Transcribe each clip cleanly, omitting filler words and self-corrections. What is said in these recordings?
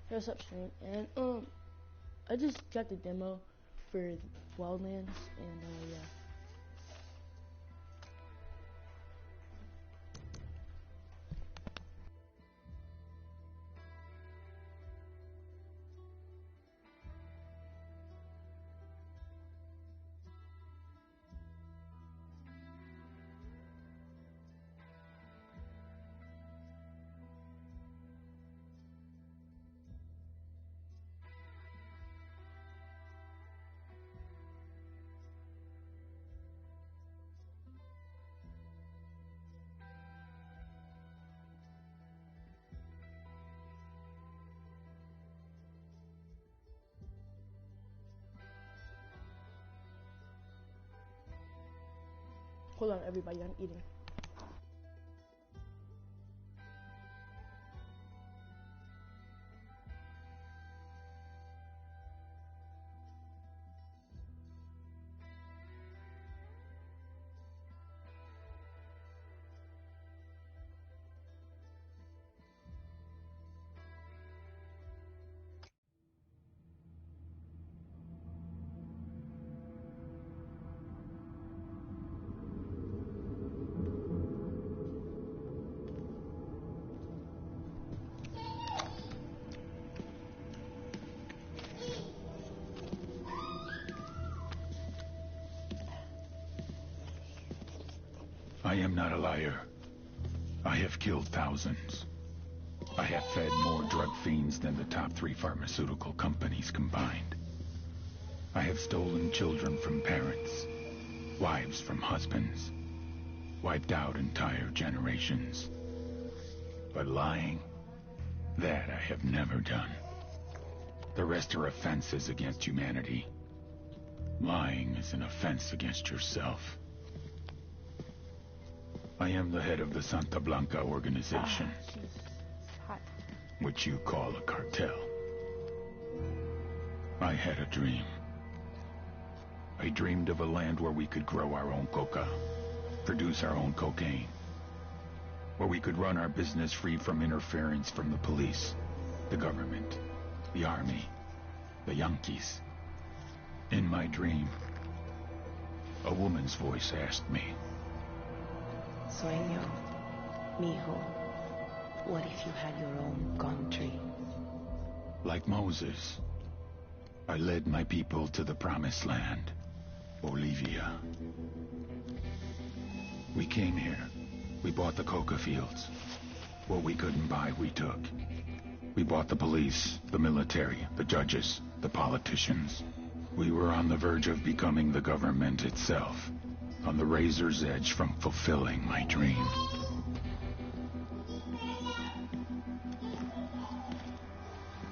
Hey, what's up, stream? And I just got the demo for Wildlands, and yeah. Hold on, everybody, I'm eating. I am not a liar. I have killed thousands. I have fed more drug fiends than the top 3 pharmaceutical companies combined. I have stolen children from parents, wives from husbands, wiped out entire generations. But lying, that I have never done. The rest are offenses against humanity. Lying is an offense against yourself. I am the head of the Santa Blanca organization, which you call a cartel. I had a dream. I dreamed of a land where we could grow our own coca, produce our own cocaine, where we could run our business free from interference from the police, the government, the army, the Yankees. In my dream, a woman's voice asked me, Sueño, mijo, what if you had your own country? Like Moses, I led my people to the promised land, Bolivia. We came here. We bought the coca fields. What we couldn't buy, we took. We bought the police, the military, the judges, the politicians. We were on the verge of becoming the government itself, on the razor's edge from fulfilling my dream.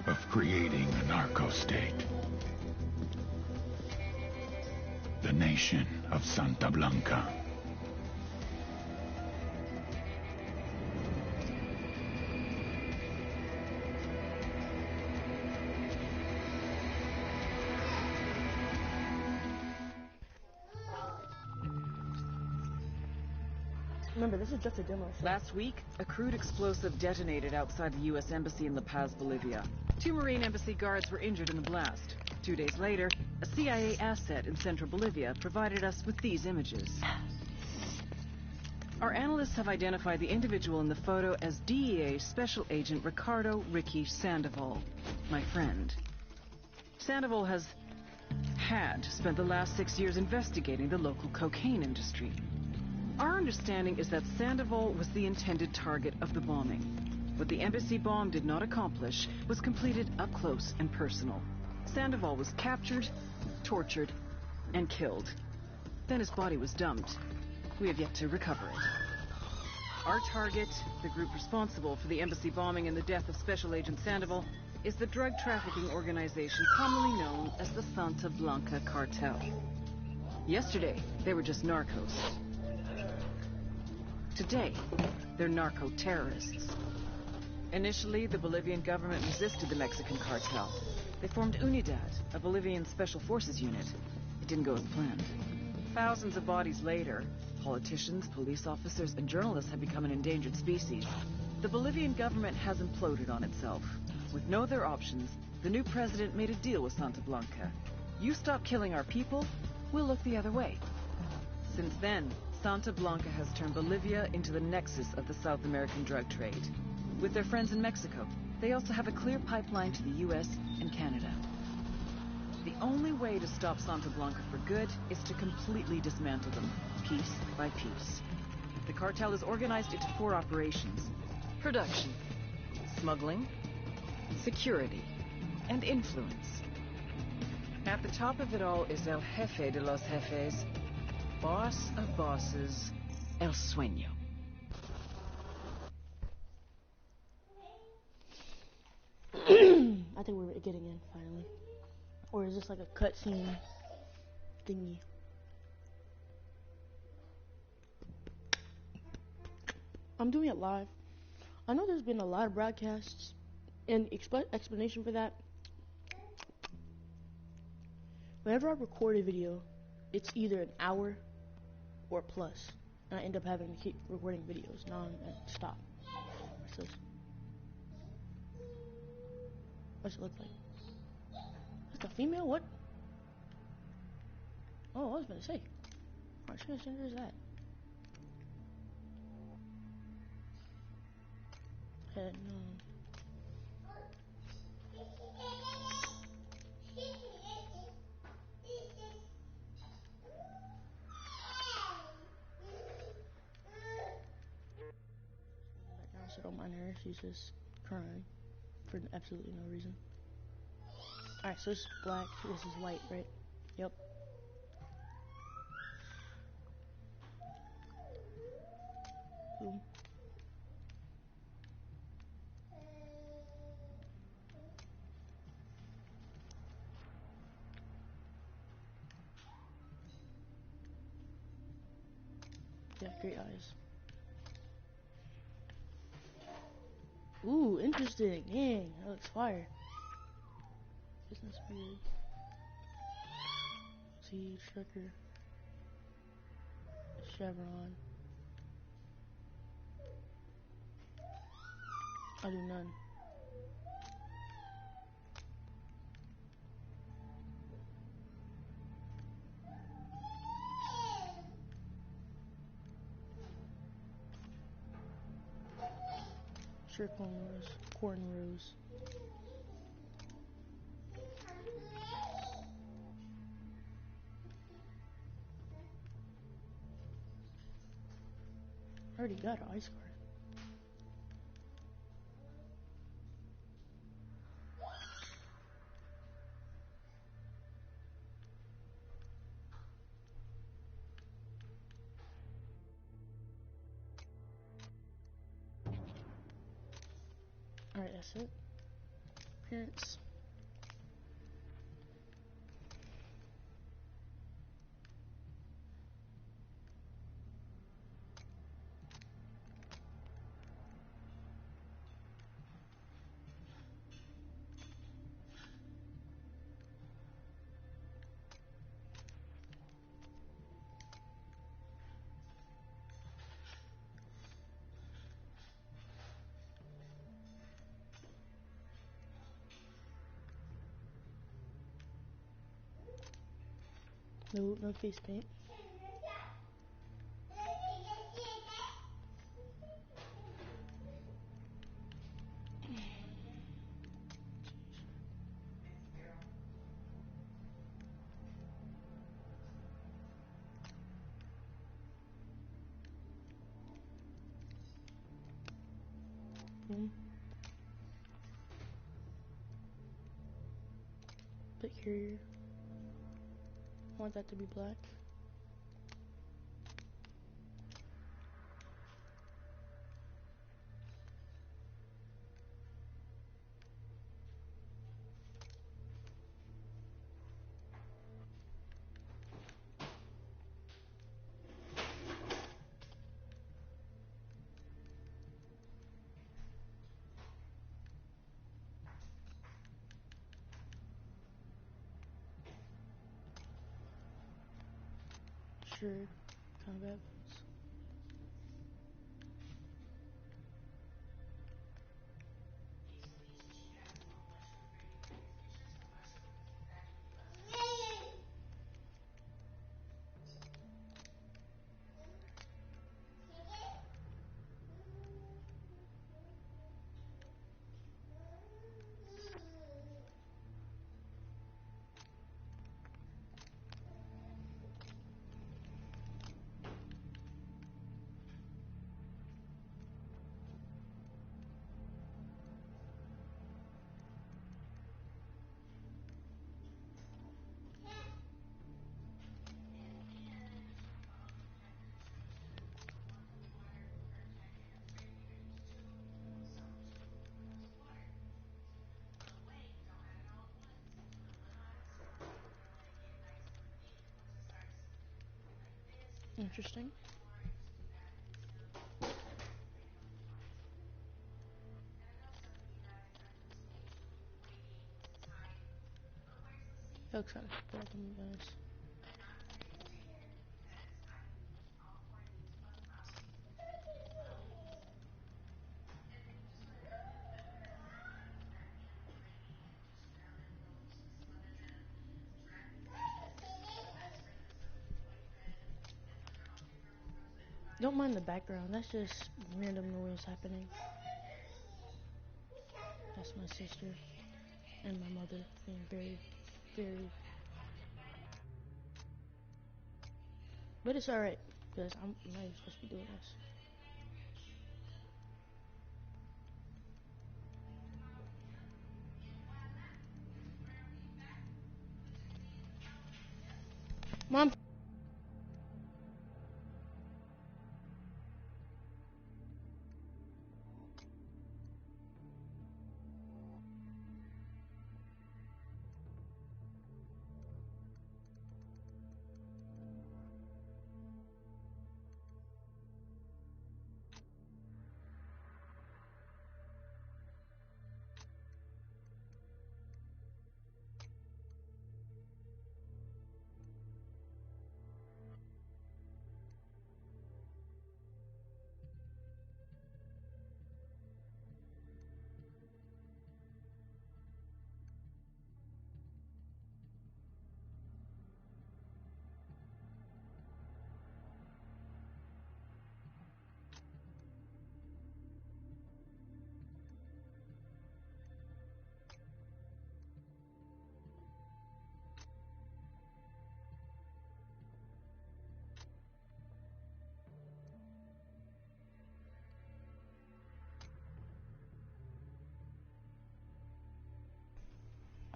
Of creating a narco-state. The nation of Santa Blanca. Remember, this is just a demo. So. Last week, a crude explosive detonated outside the U.S. Embassy in La Paz, Bolivia. 2 Marine Embassy guards were injured in the blast. 2 days later, a CIA asset in central Bolivia provided us with these images. Our analysts have identified the individual in the photo as DEA Special Agent Ricardo Ricky Sandoval, my friend. Sandoval had spent the last 6 years investigating the local cocaine industry. Our understanding is that Sandoval was the intended target of the bombing. What the embassy bomb did not accomplish was completed up close and personal. Sandoval was captured, tortured, and killed. Then his body was dumped. We have yet to recover it. Our target, the group responsible for the embassy bombing and the death of Special Agent Sandoval, is the drug trafficking organization commonly known as the Santa Blanca Cartel. Yesterday, they were just narcos. Today, they're narco-terrorists. Initially, the Bolivian government resisted the Mexican cartel. They formed Unidad, a Bolivian special forces unit. It didn't go as planned. Thousands of bodies later, politicians, police officers, and journalists have become an endangered species. The Bolivian government has imploded on itself. With no other options, the new president made a deal with Santa Blanca. You stop killing our people, we'll look the other way. Since then, Santa Blanca has turned Bolivia into the nexus of the South American drug trade. With their friends in Mexico, they also have a clear pipeline to the US and Canada. The only way to stop Santa Blanca for good is to completely dismantle them, piece by piece. The cartel is organized into 4 operations: production, smuggling, security, and influence. At the top of it all is El Jefe de los Jefes, boss of bosses, El Sueño. I think we're getting in finally. Or is this like a cutscene thingy? I'm doing it live. I know there's been a lot of broadcasts, and explanation for that. Whenever I record a video, it's either an hour or plus, and I end up having to keep recording videos. Now I'm at stop. What's this? What's it look like? That's a female? What? Oh, I was gonna say. What transgender is that? Head, no. So don't mind her, she's just crying for absolutely no reason. Alright, so this is black, this is white, right? Yep. Boom. Yeah, great eyes. Ooh, interesting. Dang, that looks fire. Business period. See, checker. Chevron. I do none. Sure, cornrows. I already got an ice card. Alright, that's it. Appearance. No face paint. Boom. Put carrier. I want that to be black. Sure, combat boots. Interesting. Looks kind of spoiled them, guys. Don't mind the background, that's just random noise happening. That's my sister and my mother being very, very... But it's alright, because I'm not even supposed to be doing this. Mom!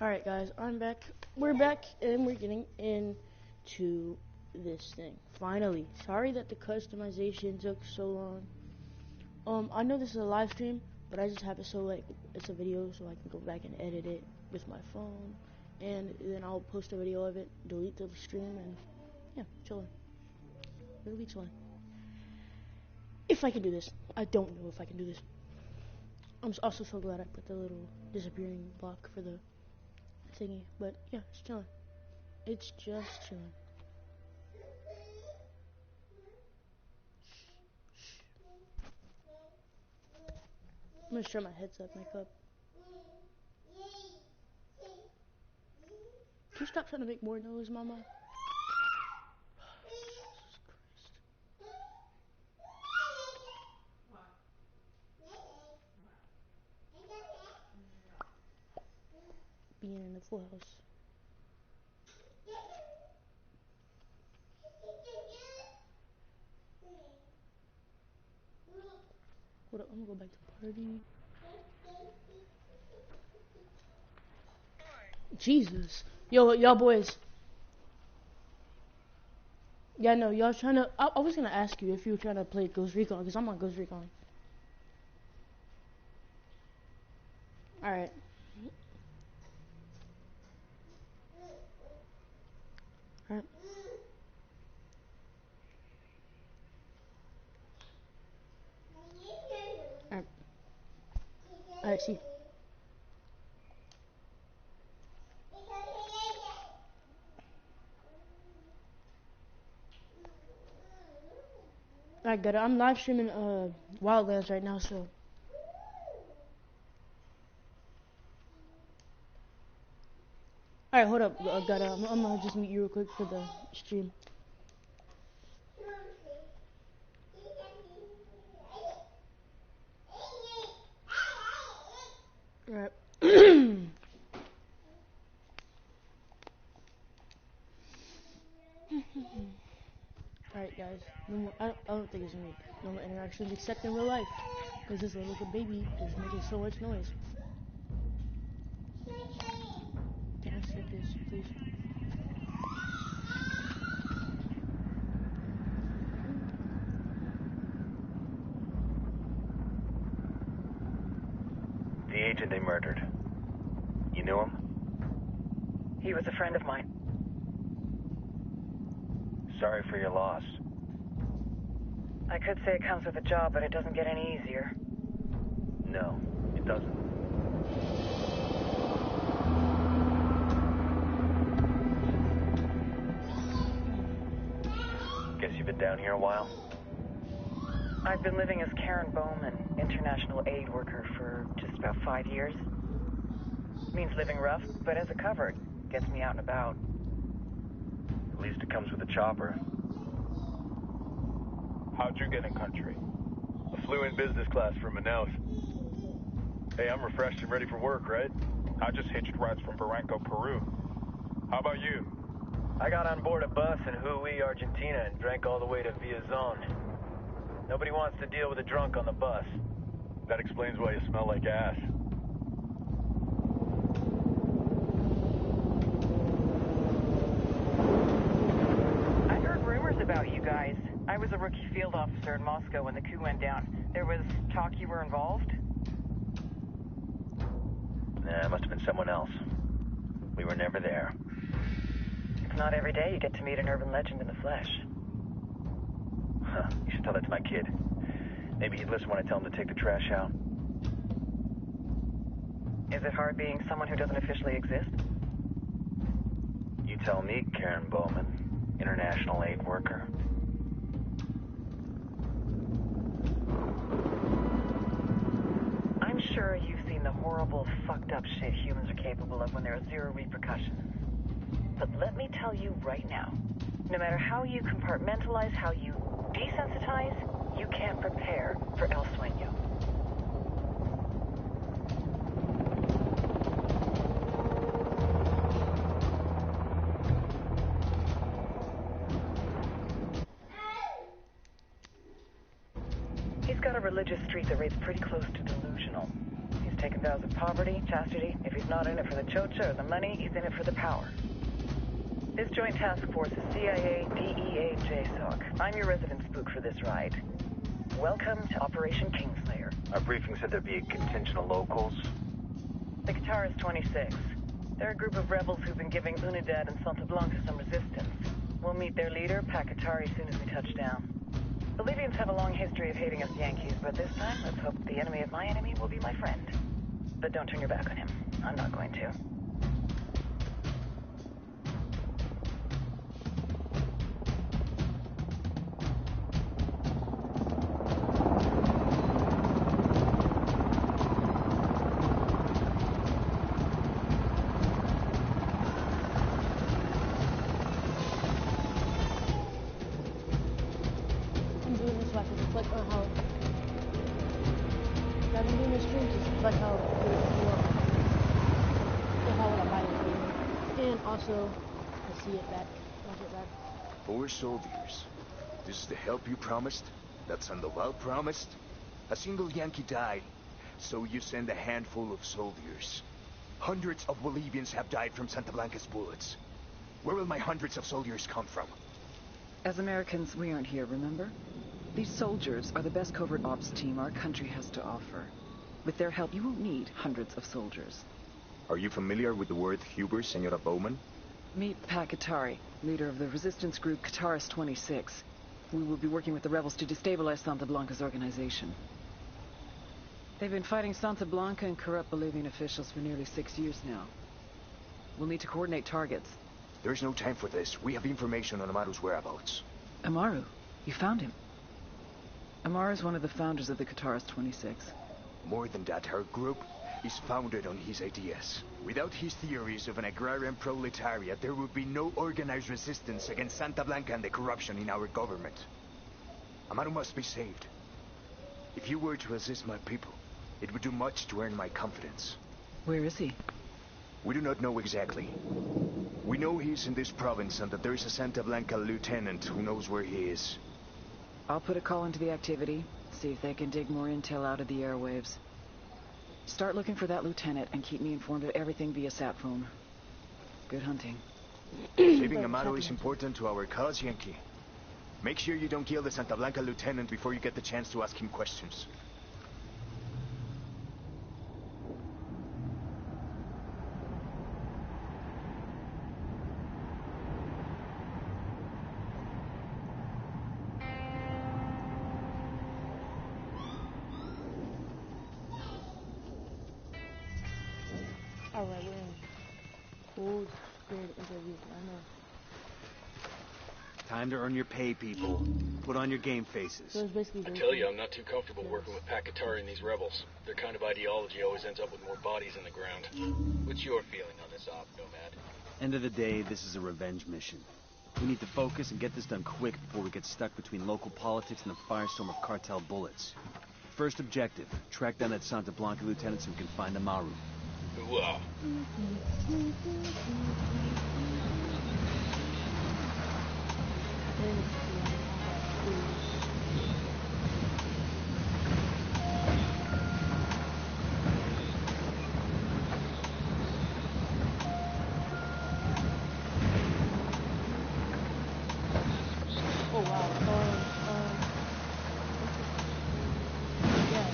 Alright guys, I'm back. We're back and we're getting into this thing. Finally. Sorry that the customization took so long. I know this is a live stream, but I just have it so like it's a video so I can go back and edit it with my phone. And then I'll post a video of it, delete the stream, and yeah, chilling. Really chilling. If I can do this. I don't know if I can do this. I'm also so glad I put the little disappearing block for the thingy, but yeah, it's chilling. It's just chilling. I'm gonna share my headset mic up. Can you stop trying to make more noise, Mama? Jesus Christ. Being in the full house. Hold up, I'm gonna go back to party. Jesus. Yo, y'all boys. Yeah, no, y'all trying to... I was gonna ask you if you were trying to play Ghost Recon, because I'm on Ghost Recon. Alright. Alright. Alright. Alright, see. Alright, got it. I'm live streaming Wildlands right now, so... Alright, hold up. Got it. I'm gonna just meet you real quick for the stream. Alright. Alright, guys. No more, I don't think there's any no more interactions except in real life. Because this little baby is making so much noise. Can I skip this, please? The agent they murdered. You knew him? He was a friend of mine. Sorry for your loss. I could say it comes with a job, but it doesn't get any easier. No, it doesn't. Guess you've been down here a while? I've been living as Karen Bowman, international aid worker, for just about 5 years. Means living rough, but as a cover, gets me out and about. At least it comes with a chopper. How'd you get in country? I flew in business class from Manaus. Hey, I'm refreshed and ready for work, right? I just hitched rides from Barranco, Peru. How about you? I got on board a bus in Hui, Argentina, and drank all the way to Villazon. Nobody wants to deal with a drunk on the bus. That explains why you smell like ass. I heard rumors about you guys. I was a rookie field officer in Moscow when the coup went down. There was talk you were involved? Nah, it must have been someone else. We were never there. It's not every day you get to meet an urban legend in the flesh. Huh, you should tell that to my kid. Maybe he'd listen when I tell him to take the trash out. Is it hard being someone who doesn't officially exist? You tell me, Karen Bowman, international aid worker. I'm sure you've seen the horrible, fucked up shit humans are capable of when there are zero repercussions. But let me tell you right now, no matter how you compartmentalize, how you desensitize, you can't prepare for El Sueño. He's got a religious streak that rates pretty close to delusional. He's taken vows of poverty, chastity. If he's not in it for the chocha or the money, he's in it for the power. This joint task force is CIA, DEA, JSOC. I'm your resident spook for this ride. Welcome to Operation Kingslayer. Our briefing said there'd be a contingent of locals. The Qatar is 26. They're a group of rebels who've been giving Unidad and Santa Blanca some resistance. We'll meet their leader, Pakatari, as soon as we touch down. The Libyans have a long history of hating us Yankees, but this time, let's hope the enemy of my enemy will be my friend. But don't turn your back on him. I'm not going to. I'm doing this like it's like how I've been doing this stream just like how would I buy it and also I see it back. I'll get back. 4 soldiers. This is the help you promised? That Sandoval promised? A single Yankee died, so you send a handful of soldiers. Hundreds of Bolivians have died from Santa Blanca's bullets. Where will my hundreds of soldiers come from? As Americans, we aren't here, remember? These soldiers are the best covert ops team our country has to offer. With their help, you won't need hundreds of soldiers. Are you familiar with the word Huber, Senora Bowman? Meet Pakatari, leader of the resistance group Qataris 26. We will be working with the rebels to destabilize Santa Blanca's organization. They've been fighting Santa Blanca and corrupt Bolivian officials for nearly 6 years now. We'll need to coordinate targets. There's no time for this. We have information on Amaru's whereabouts. Amaru? You found him? Amaru is one of the founders of the Qataris 26. More than that, her group is founded on his ideas. Without his theories of an agrarian proletariat, there would be no organized resistance against Santa Blanca and the corruption in our government. Amaru must be saved. If you were to assist my people, it would do much to earn my confidence. Where is he? We do not know exactly. We know he's in this province and that there is a Santa Blanca lieutenant who knows where he is. I'll put a call into the activity, see if they can dig more intel out of the airwaves. Start looking for that lieutenant and keep me informed of everything via sat phone. Good hunting. Saving Amaru is important to our cause, Yankee. Make sure you don't kill the Santa Blanca lieutenant before you get the chance to ask him questions. Alright, we're in cold spirit interview. I know. Time to earn your pay, people. Put on your game faces. So it's basically I tell you, I'm not too comfortable working with Pakatari and these rebels. Their kind of ideology always ends up with more bodies in the ground. What's your feeling on this op, Nomad? End of the day, this is a revenge mission. We need to focus and get this done quick before we get stuck between local politics and the firestorm of cartel bullets. First objective, track down that Santa Blanca lieutenant so we can find the Maru. Hooah. Oh wow. Yeah.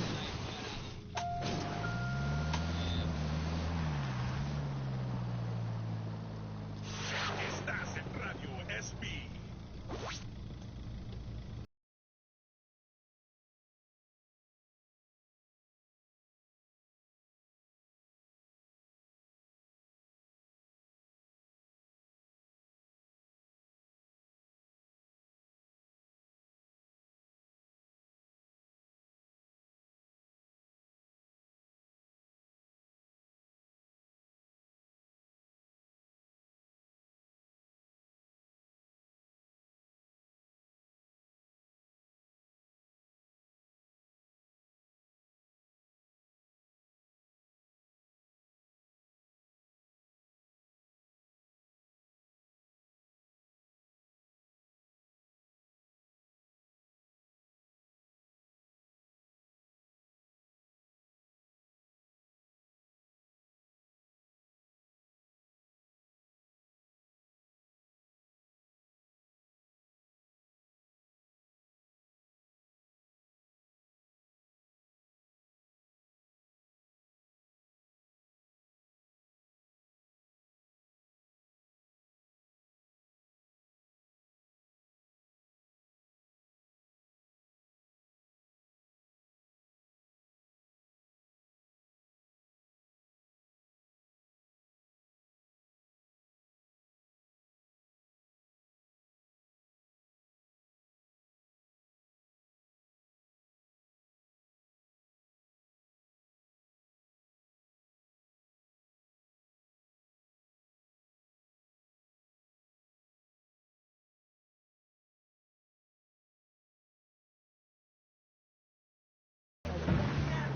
Estás en Radio SB.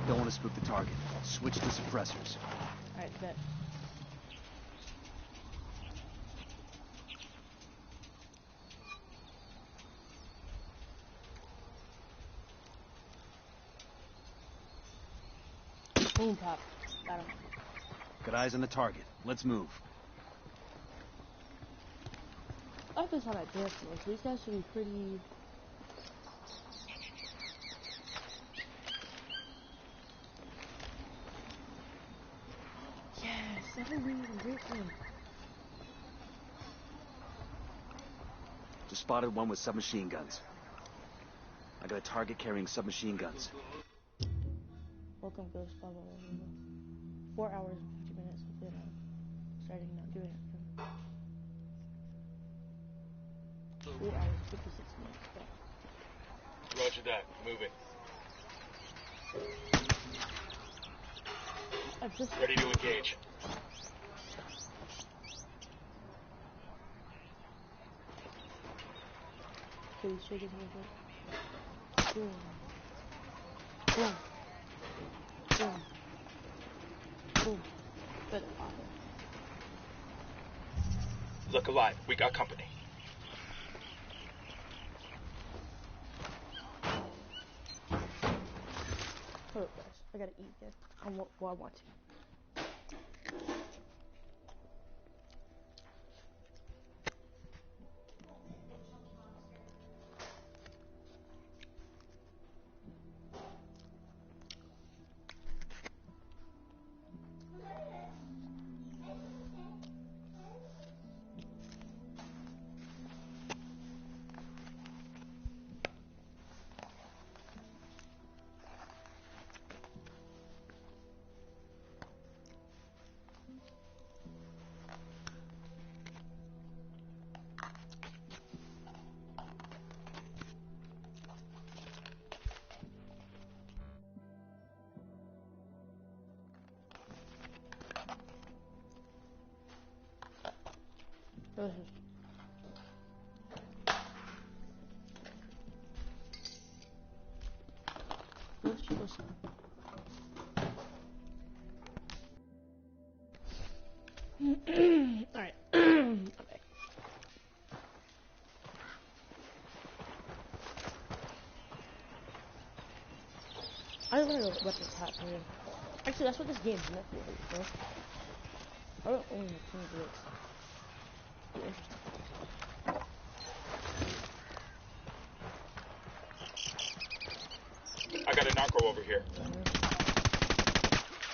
Don't want to spook the target. Switch to suppressors. Alright, bet. Boom pop. Got him. Got eyes on the target. Let's move. I like this how that dance looks. These guys should be pretty. Yes, everybody great one. Just spotted one with submachine guns. I got a target carrying submachine guns. Welcome, Ghost. Blah blah blah blah. 4 hours and 50 minutes. Hopefully, I'm starting not doing it. 3 hours and 56 minutes. Yeah. Roger that. Moving. I've just. Ready to engage. Please shake it real quick. Boom. Boom. Boom. Boom. Good. Look alive. We got company. Hold up, guys. I gotta eat again. I want to. Alright. Okay. I don't know what this hat here. Actually, that's what this game's meant for, bro. I don't own the King Blitz. I got a narco over here.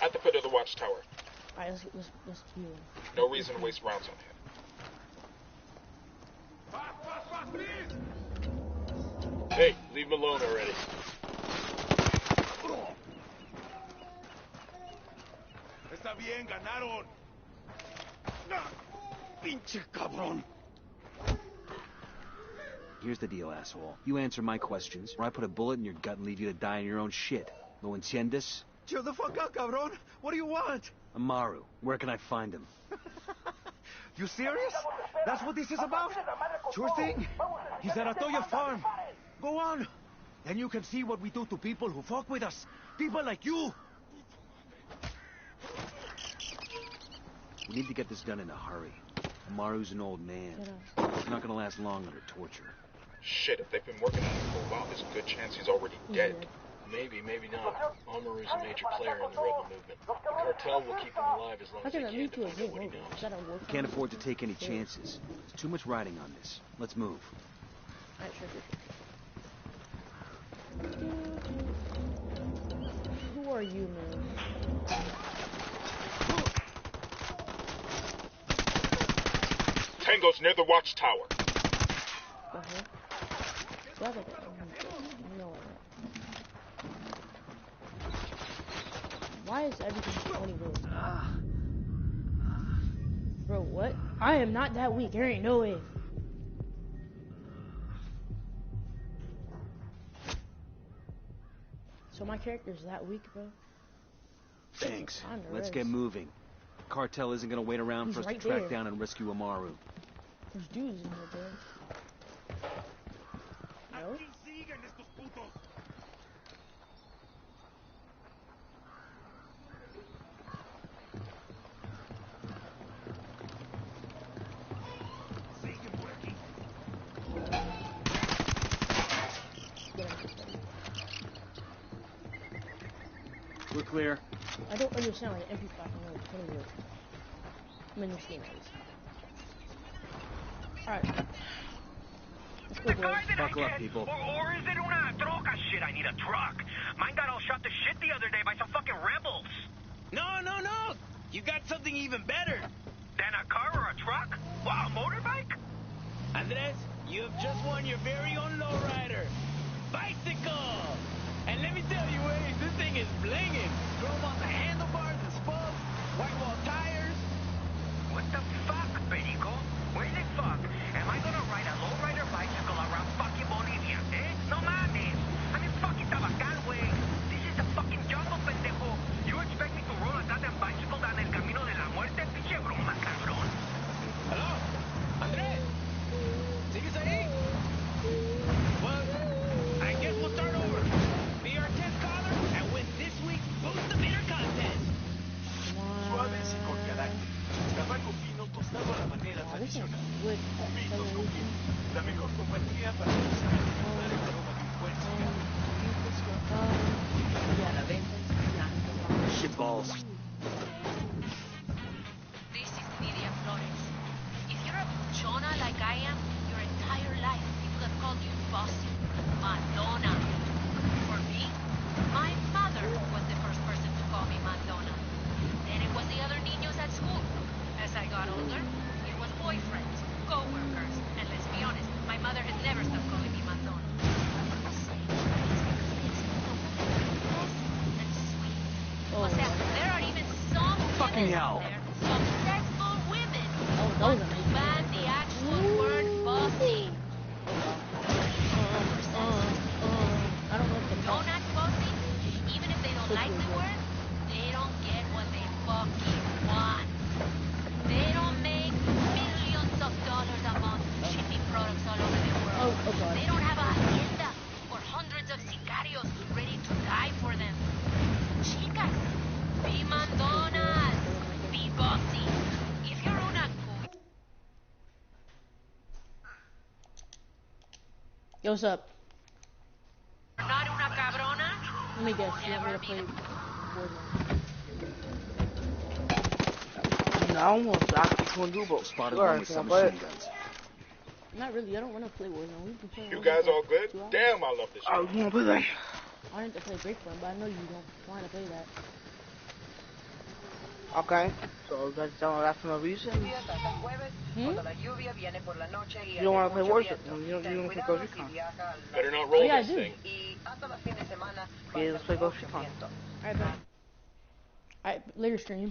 At the foot of the watchtower. Alright, let's do it. No reason to waste rounds on him. Hey, leave him alone already. Está bien, ganaron. Pinche cabrón. Here's the deal, asshole. You answer my questions, or I put a bullet in your gut and leave you to die in your own shit. ¿Lo entiendes? Chill the fuck out, cabrón. What do you want? Amaru, where can I find him? You serious? That's what this is about? Sure thing. He's at Atoya Farm. Go on. Then you can see what we do to people who fuck with us. People like you. We need to get this done in a hurry. Amaru's an old man. He's not gonna last long under torture. Shit, if they've been working on him for a while, there's a good chance he's already dead. Maybe, maybe not. Amaru's a major player in the rebel movement. The cartel will keep him alive as long as they can to find out what he knows. We can't afford to take any chances. There's too much riding on this. Let's move. Alright, sure. Who are you, man? Tango's near the watchtower. Why is everything 20 rolls? Bro, what? I am not that weak. There ain't no way. So my character's that weak, bro? Thanks. Let's get moving. The cartel isn't gonna wait around for us to track down and rescue Amaru. There's dudes in here, bro. No? We're clear. I don't understand like an MP5 and like 20 words. I'm in this game at least. Alright. Let's go, boys. Buckle up, people. Or is it una troca? Shit, I need a truck. Mine got all shot to shit the other day by some fucking rebels. No. You got something even better. Than a car or a truck? Wow, a motorbike? Andres, you have just won your very own lowrider. Bicycle! And let me tell you, Ace, this thing is blinging. Chrome on the handlebars and spokes, white wall tires. What the fuck, Perico? Where the fuck am I gonna ride a lowrider bicycle around fucking Bolivia, eh? No mames. I mean, fucking Tabacán, way. This is the fucking jungle, pendejo. You expect me to roll a goddamn bicycle down el camino de la muerte? Pinche broma, cabrón. Hello? Andres? ¿Sigues ahí? Well, I guess we'll start over. Be our 10th caller and win this week's Boost the Meter contest. Suaves y con carácter. Tabaco fino tostado a la manera tradicional. Pitos con piel. La mejor compañía para usar el aroma de un buen cigarro. Y a la venta en Shitballs. This is Nidia Flores. If you're a buchona like I am, your entire life people have called you bossy, Madonna. For me, my mother was the first person to call me Madonna. Then it was the other niños at school. As I got older, it was boyfriends, co-workers, and let's be honest, my mother has never stopped calling me Madonna. O sea, there are even some Fucking women hell. out there, successful women, Oh, that was want to amazing. ban the actual word bossy. I don't know if they Don't act bossy, even if they don't like the word, they don't get what they fucking want. They don't make millions of dollars Yo, what's up? Not una cabrona? Let me guess, you want me to play Wildlands? No, I almost actually couldn't do, but Spotted sure, one I with can some play machine it. guns. Not really, I don't want to play Warzone. We've been playing You Warzone guys for all good? 2 hours. Damn, I love this I shit. want to play that. I wanted to play Breakpoint, but I know you don't want to play that. Okay, so that's for no reason. Hmm? You don't want to play Warzone. You don't play Ghost Recon. Better not Oh roll yeah, I this do. thing. Okay, let's play Ghost Recon. Alright, bye. Alright, later stream.